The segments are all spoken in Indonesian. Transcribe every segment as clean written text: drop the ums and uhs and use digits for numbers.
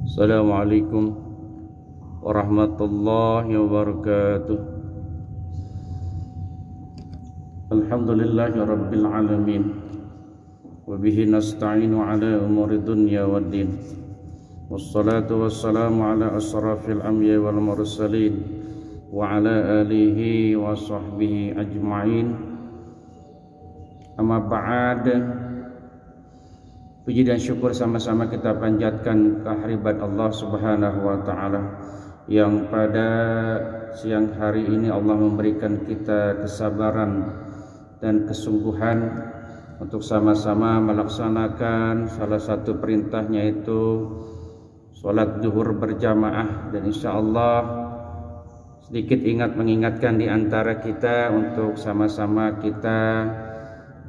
Assalamualaikum warahmatullahi wabarakatuh. Alhamdulillahi rabbil alamin, wa bihi nasta'inu ala umuri dunya waddin. Wassalatu wassalamu ala asrafil anbiya wal mursalin wa ala alihi wa sahbihi ajma'in. Amma ba'd. Puji dan syukur sama-sama kita panjatkan kehadirat Allah Subhanahu wa taala yang pada siang hari ini Allah memberikan kita kesabaran dan kesungguhan untuk sama-sama melaksanakan salah satu perintahnya, yaitu sholat zuhur berjamaah. Dan insya Allah sedikit mengingatkan di antara kita untuk sama-sama kita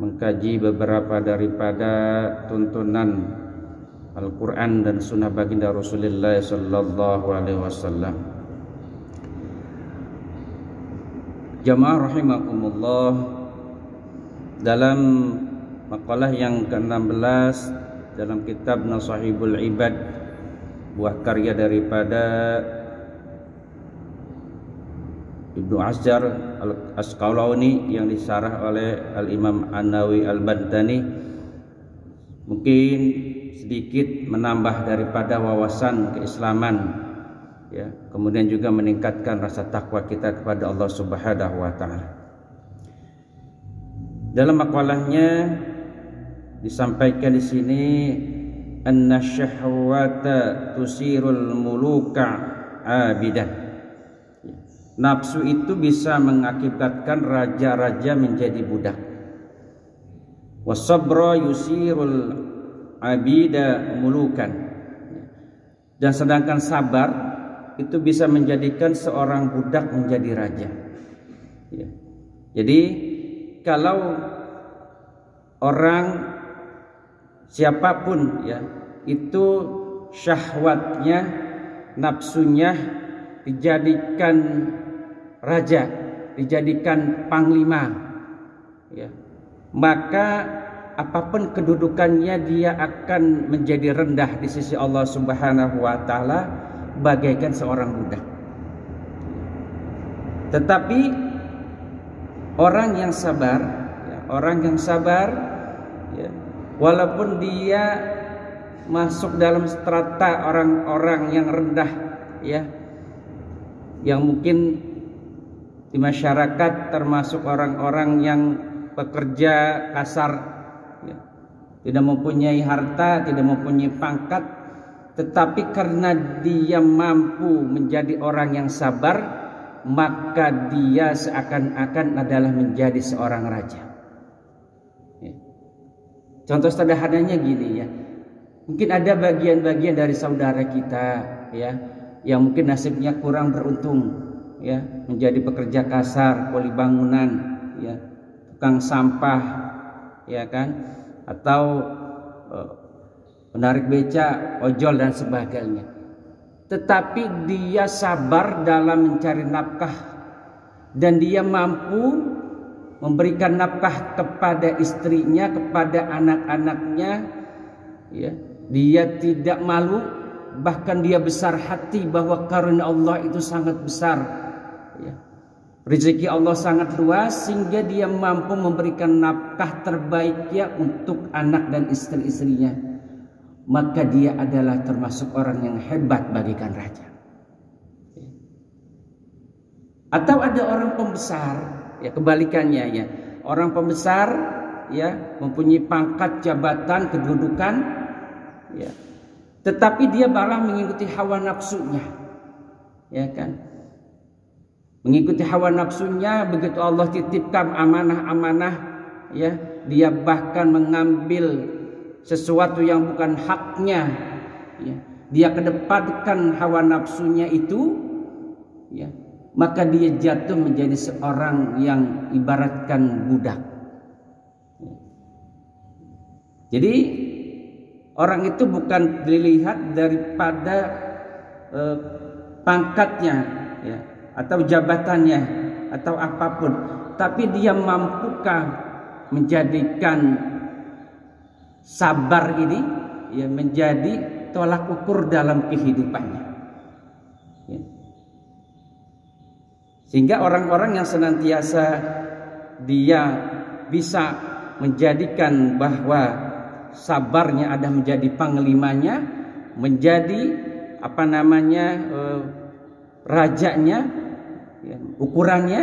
mengkaji beberapa daripada tuntunan Al-Quran dan Sunnah baginda Rasulullah Sallallahu Alaihi Wasallam. Jamaah rahimakumullah, dalam makalah yang ke-16 dalam kitab Nasahibul Ibad, buah karya daripada Ibnu Hajar Al-Asqalani yang disarah oleh Al-Imam An-Nawawi Al-Bantani, mungkin sedikit menambah daripada wawasan keislaman, ya, kemudian juga meningkatkan rasa takwa kita kepada Allah Subhanahu wa taala. Dalam makalahnya disampaikan di sini, anna syahwata tusirul muluka abidan. Nafsu itu bisa mengakibatkan raja-raja menjadi budak. Wasabra yusirul abida mulukan. Dan sedangkan sabar itu bisa menjadikan seorang budak menjadi raja. Ya. Jadi kalau orang siapapun, ya, itu syahwatnya, nafsunya dijadikan raja, dijadikan panglima, ya, maka apapun kedudukannya dia akan menjadi rendah di sisi Allah Subhanahu wa taala bagaikan seorang budak. Tetapi orang yang sabar, ya, ya, walaupun dia masuk dalam strata orang-orang yang rendah, ya, yang mungkin di masyarakat termasuk orang-orang yang pekerja kasar, ya, tidak mempunyai harta, tidak mempunyai pangkat, tetapi karena dia mampu menjadi orang yang sabar, maka dia seakan-akan adalah menjadi seorang raja. Ya. Contoh sederhananya gini, ya, mungkin ada bagian-bagian dari saudara kita, ya, yang mungkin nasibnya kurang beruntung, ya, menjadi pekerja kasar, kuli bangunan, ya, tukang sampah, ya kan, atau penarik beca, ojol dan sebagainya. Tetapi dia sabar dalam mencari nafkah dan dia mampu memberikan nafkah kepada istrinya, kepada anak-anaknya, ya. Dia tidak malu, bahkan dia besar hati bahwa karunia Allah itu sangat besar, ya. Rezeki Allah sangat luas sehingga dia mampu memberikan nafkah terbaiknya untuk anak dan istri-istrinya. Maka dia adalah termasuk orang yang hebat bagikan raja. Atau ada orang pembesar, ya, kebalikannya, ya, orang pembesar, ya, mempunyai pangkat, jabatan, kedudukan, ya, tetapi dia malah mengikuti hawa nafsunya, ya kan, mengikuti hawa nafsunya. Begitu Allah titipkan amanah-amanah, ya, dia bahkan mengambil sesuatu yang bukan haknya, ya, dia kedepankan hawa nafsunya itu, ya, maka dia jatuh menjadi seorang yang ibaratkan budak. Jadi orang itu bukan dilihat daripada pangkatnya, ya, atau jabatannya atau apapun, tapi dia mampukah menjadikan sabar ini, ya, menjadi tolak ukur dalam kehidupannya. Ya. Sehingga orang-orang yang senantiasa dia bisa menjadikan bahwa sabarnya ada menjadi panglimanya, menjadi rajanya, ya, ukurannya,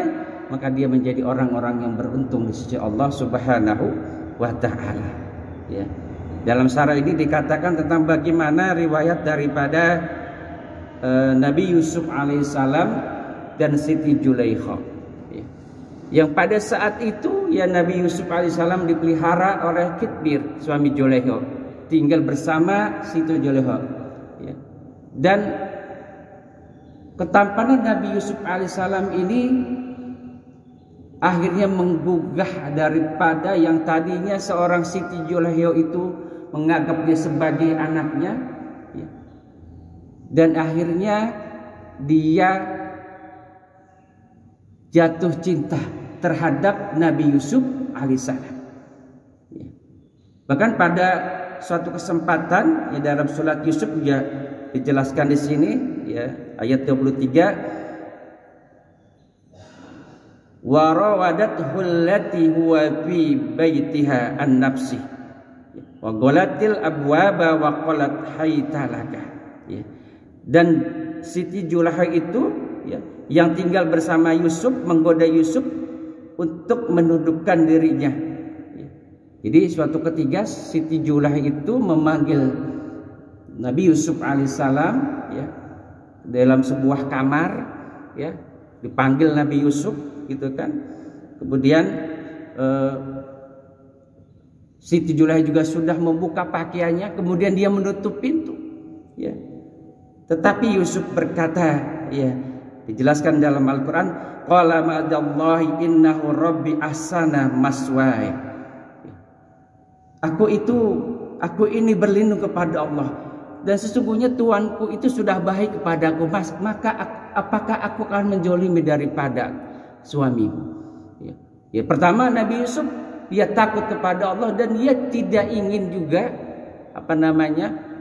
maka dia menjadi orang-orang yang beruntung di sisi Allah Subhanahu wa taala. Ya. Dalam syarah ini dikatakan tentang bagaimana riwayat daripada Nabi Yusuf alaihissalam dan Siti Zulaikha. Ya. Yang pada saat itu ya Nabi Yusuf alaihissalam dipelihara oleh Kitmir, suami Zulaikha, tinggal bersama Siti Zulaikha. Ya. Dan ketampanan Nabi Yusuf alaihissalam ini akhirnya menggugah daripada yang tadinya seorang Siti Zulaikha itu menganggap dia sebagai anaknya, ya. Dan akhirnya dia jatuh cinta terhadap Nabi Yusuf alaihissalam. Ya. Bahkan pada suatu kesempatan ya, dalam surat Yusuf juga dijelaskan di sini ya, ayat 23, wa rawadathu allati huwa fi baitiha an nafsi wa qalatil abwaba wa qalat haytalaka. Ya. Dan Siti Zulaikha itu ya, yang tinggal bersama Yusuf menggoda Yusuf untuk menundukkan dirinya. Ya. Jadi suatu ketika Siti Zulaikha itu memanggil Nabi Yusuf alaihissalam ya, dalam sebuah kamar ya, dipanggil Nabi Yusuf gitu kan. Kemudian Siti Zulaikha juga sudah membuka pakaiannya, kemudian dia menutup pintu ya. Tetapi Yusuf berkata ya, dijelaskan dalam Al-Quran, qala ma'adallahi innahu rabbi ahsana maswaya. Aku ini berlindung kepada Allah, dan sesungguhnya Tuanku itu sudah baik kepadaku, maka apakah aku akan menjolimi daripada suamimu? Ya. Ya, pertama Nabi Yusuf dia takut kepada Allah dan dia tidak ingin juga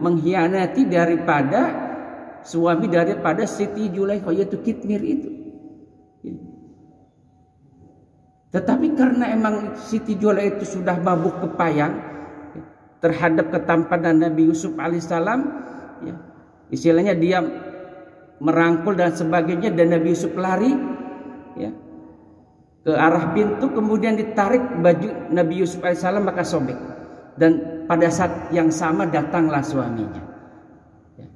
mengkhianati daripada suami daripada Siti Zulaikha, yaitu Kitmir itu. Ya. Tetapi karena emang Siti Zulaikha itu sudah mabuk kepayang ya, terhadap ketampanan Nabi Yusuf alaihissalam, ya, istilahnya dia merangkul dan sebagainya, dan Nabi Yusuf lari ya, ke arah pintu, kemudian ditarik baju Nabi Yusuf alaihissalam, maka sobek. Dan pada saat yang sama datanglah suaminya. Ya.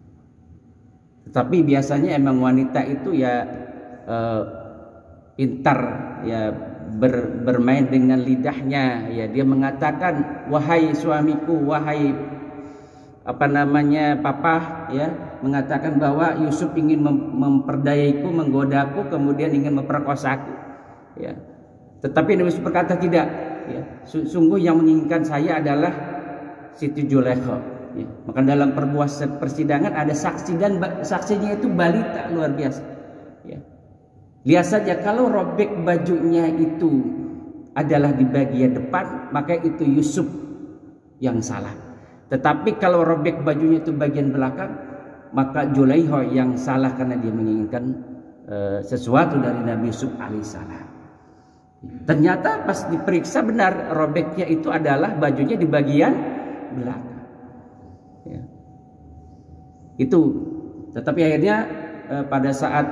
Tetapi biasanya emang wanita itu ya pintar ya, bermain dengan lidahnya. Ya, dia mengatakan, wahai suamiku, wahai papa, ya, mengatakan bahwa Yusuf ingin memperdayaiku, menggodaku, kemudian ingin memperkosaku. Ya. Tetapi Nabi Yusuf berkata tidak, ya. Sungguh yang menginginkan saya adalah Siti Zulaikha. Ya. Maka dalam persidangan ada saksi, dan saksinya itu balita luar biasa. Ya. Lihat saja, kalau robek bajunya itu adalah di bagian depan, maka itu Yusuf yang salah. Tetapi kalau robek bajunya itu bagian belakang, maka Zulaikha yang salah karena dia menginginkan sesuatu dari Nabi Yusuf alaihissalam. Ternyata pas diperiksa benar, robeknya itu adalah bajunya di bagian belakang. Ya. Itu. Tetapi akhirnya pada saat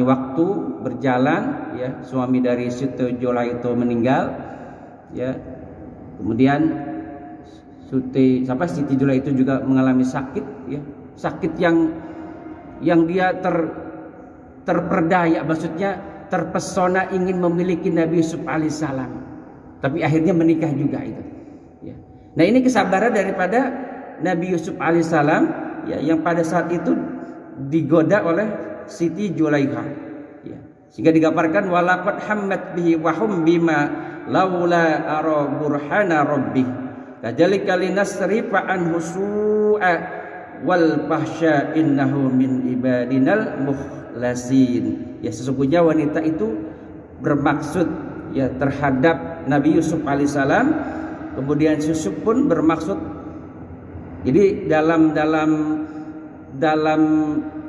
waktu berjalan, ya, suami dari Siti Zulaikha itu meninggal, ya. Kemudian Siti Zulaikha itu juga mengalami sakit, ya, sakit yang dia terperdaya, maksudnya terpesona ingin memiliki Nabi Yusuf alaihissalam, tapi akhirnya menikah juga itu. Ya. Nah, ini kesabaran daripada Nabi Yusuf alaihissalam, ya, yang pada saat itu digoda oleh Siti Zulaikha. Ya. Sehingga digambarkan walaqad hammat bihi wa hum bima laula ara burhana rabbih kadzalika linasrifa anhu su'a wal fahsya innahu min ibadinal mukhlasin. Ya, sesungguhnya wanita itu bermaksud ya terhadap Nabi Yusuf alaihissalam, kemudian Yusuf pun bermaksud Jadi dalam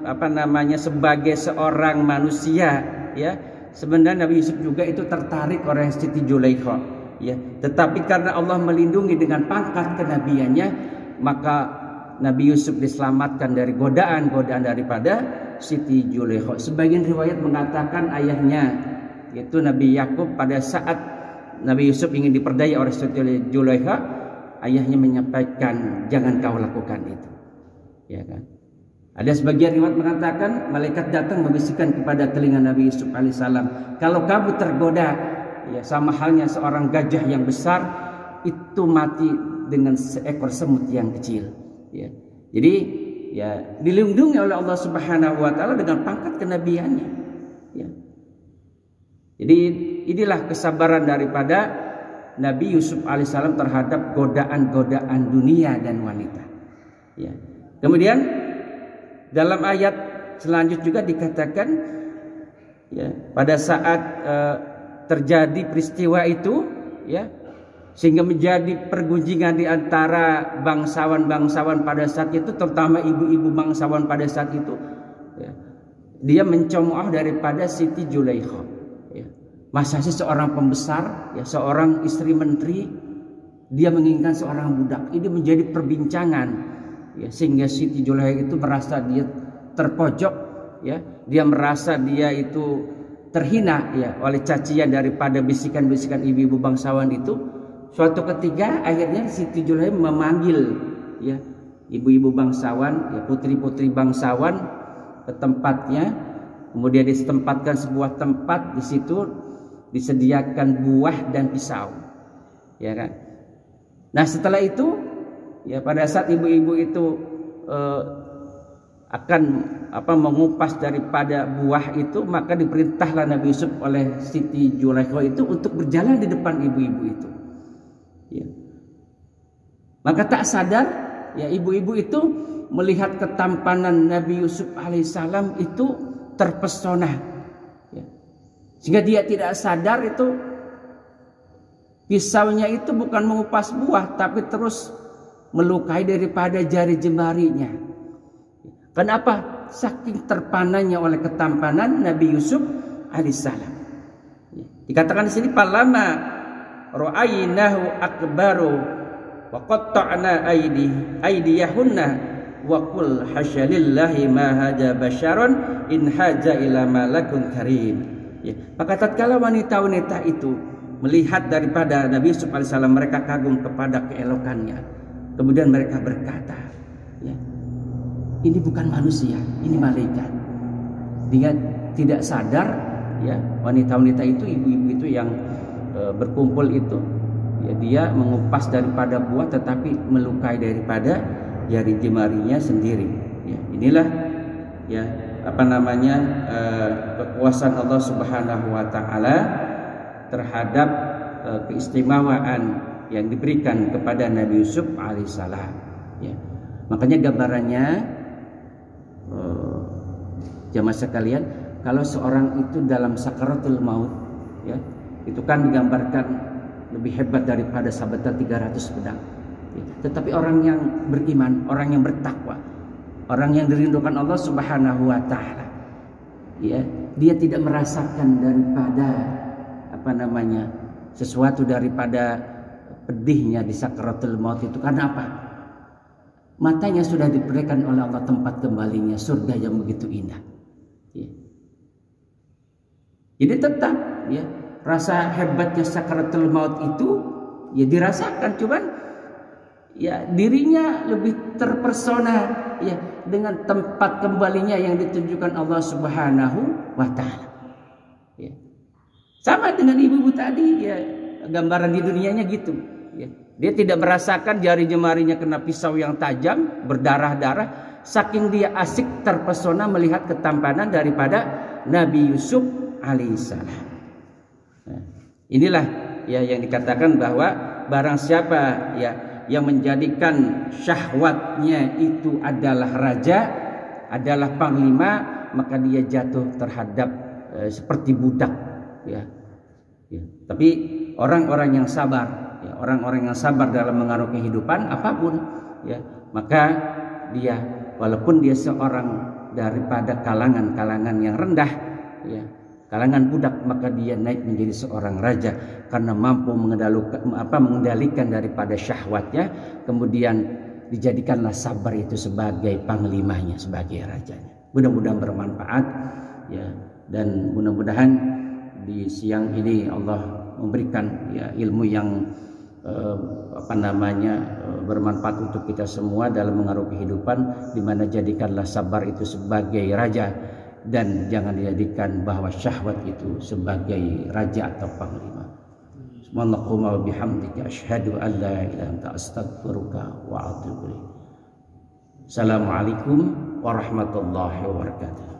apa namanya, sebagai seorang manusia ya, sebenarnya Nabi Yusuf juga itu tertarik oleh Siti Zulaikha ya, tetapi karena Allah melindungi dengan pangkat kenabiannya, maka Nabi Yusuf diselamatkan dari godaan daripada Siti Zulaikha. Sebagian riwayat mengatakan ayahnya, yaitu Nabi Yakub, pada saat Nabi Yusuf ingin diperdaya oleh Siti Zulaikha, ayahnya menyampaikan, jangan kau lakukan itu, ya kan. Ada sebagian riwayat mengatakan malaikat datang membisikkan kepada telinga Nabi Yusuf alaihissalam, kalau kamu tergoda, ya sama halnya seorang gajah yang besar itu mati dengan seekor semut yang kecil. Ya. Jadi ya dilindungi oleh Allah Subhanahu Wa Taala dengan pangkat kenabiannya. Ya. Jadi inilah kesabaran daripada Nabi Yusuf alaihissalam terhadap godaan-godaan dunia dan wanita. Ya. Kemudian dalam ayat selanjutnya juga dikatakan ya, pada saat terjadi peristiwa itu ya, sehingga menjadi pergunjingan di antara bangsawan-bangsawan pada saat itu, terutama ibu-ibu bangsawan pada saat itu ya, dia mencemooh daripada Siti Zulaikha ya. Masa sih seorang pembesar ya, seorang istri menteri, dia menginginkan seorang budak. Ini menjadi perbincangan ya, sehingga Siti Zulaikha itu merasa dia terpojok ya, dia merasa dia itu terhina ya oleh cacian daripada bisikan-bisikan ibu-ibu bangsawan itu. Suatu ketika akhirnya Siti Zulaikha memanggil ya ibu-ibu bangsawan ya, putri-putri bangsawan ke tempatnya, kemudian ditempatkan sebuah tempat, di situ disediakan buah dan pisau ya kan. Nah setelah itu ya, pada saat ibu-ibu itu akan mengupas daripada buah itu, maka diperintahlah Nabi Yusuf oleh Siti Zulaikha itu untuk berjalan di depan ibu-ibu itu. Ya. Maka tak sadar ya, ibu-ibu itu melihat ketampanan Nabi Yusuf alaihissalam itu terpesona. Ya. Sehingga dia tidak sadar itu pisaunya itu bukan mengupas buah, tapi terus melukai daripada jari jemarinya. Kenapa? Saking terpananya oleh ketampanan Nabi Yusuf alaihissalam. Dikatakan di sini, "Palama ra'aynahu akbaru wa qatta'na aydiyahunna wa qul hasyalillahi ma haja basyaron in haja ila malakun karim." Ya, maka tatkala wanita-wanita itu melihat daripada Nabi Yusuf alaihissalam, mereka kagum kepada keelokannya. Kemudian mereka berkata, ya, ini bukan manusia, ini malaikat. Dia tidak sadar, ya, wanita-wanita itu, ibu-ibu itu yang berkumpul itu, ya, dia mengupas daripada buah, tetapi melukai daripada jari jemarinya sendiri. Ya, inilah, ya, kekuasaan Allah Subhanahu Wa Taala terhadap keistimewaan yang diberikan kepada Nabi Yusuf alaihissalam. Ya. Makanya gambarannya jamaah sekalian, kalau seorang itu dalam sakaratul maut, ya, itu kan digambarkan lebih hebat daripada sabetan 300 pedang. Ya. Tetapi orang yang beriman, orang yang bertakwa, orang yang dirindukan Allah Subhanahu Wa Taala, ya, dia tidak merasakan daripada sesuatu daripada pedihnya di sakaratul maut itu. Karena apa? Matanya sudah diberikan oleh Allah tempat kembalinya, surga yang begitu indah. Ya. Jadi tetap, ya, rasa hebatnya sakaratul maut itu ya dirasakan, cuman ya dirinya lebih terpersona ya dengan tempat kembalinya yang ditunjukkan Allah Subhanahu Wa Taala. Ya. Sama dengan ibu-ibu tadi, ya, gambaran di dunianya gitu. Ya. Dia tidak merasakan jari jemarinya kena pisau yang tajam, berdarah-darah, saking dia asik terpesona melihat ketampanan daripada Nabi Yusuf alaihissalam. Nah, inilah ya yang dikatakan bahwa barang siapa ya yang menjadikan syahwatnya itu adalah raja, adalah panglima, maka dia jatuh terhadap seperti budak, ya. Ya. Tapi orang-orang yang sabar, ya, orang-orang yang sabar dalam mengarungi kehidupan apapun, ya, maka dia walaupun dia seorang daripada kalangan-kalangan yang rendah, ya, kalangan budak, maka dia naik menjadi seorang raja karena mampu mengendalikan daripada syahwatnya, kemudian dijadikanlah sabar itu sebagai panglimanya, sebagai rajanya. Mudah-mudahan bermanfaat, ya, dan mudah-mudahan di siang ini Allah memberikan, ya, ilmu yang bermanfaat untuk kita semua dalam mengaruhi kehidupan, di mana jadikanlah sabar itu sebagai raja dan jangan dijadikan bahwa syahwat itu sebagai raja atau panglima. Subhanallahumma wa bihamdika asyhadu an la ilaha illa anta astaghfiruka wa atubu ilaik. Assalamualaikum warahmatullahi wabarakatuh.